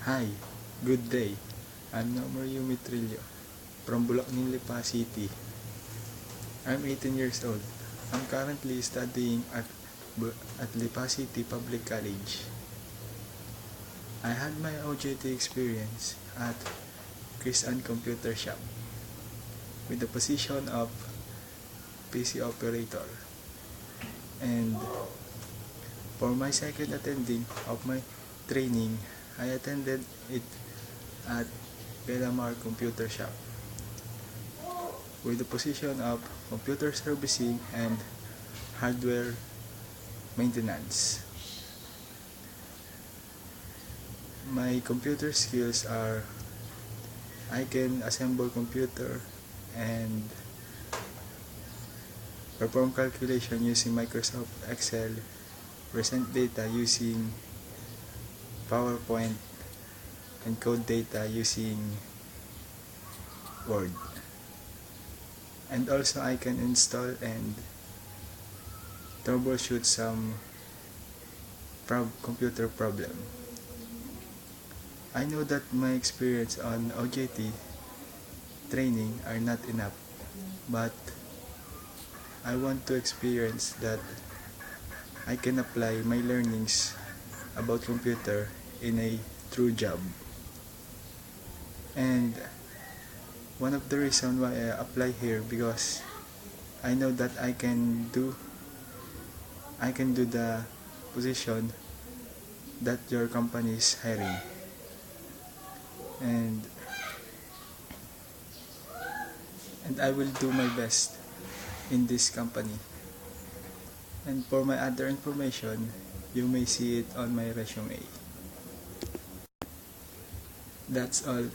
Hi, good day. I'm Nomar Yumi Trillo from Bulacan, Lipa City. I'm 18 years old. I'm currently studying at Lipa City Public College. I had my OJT experience at Chris Ann Computer Shop with the position of PC operator. And for my second attending of my training, I attended it at Belamar Computer Shop with the position of computer servicing and hardware maintenance. My computer skills are I can assemble computer and perform calculation using Microsoft Excel, present data using PowerPoint, and code data using Word. And also I can install and troubleshoot some computer problem. I know that my experience on OJT training are not enough, but I want to experience that I can apply my learnings about computer in a true job. And one of the reasons why I apply here because I know that I can do the position that your company is hiring. And I will do my best in this company. And for my other information, you may see it on my resume. That's all.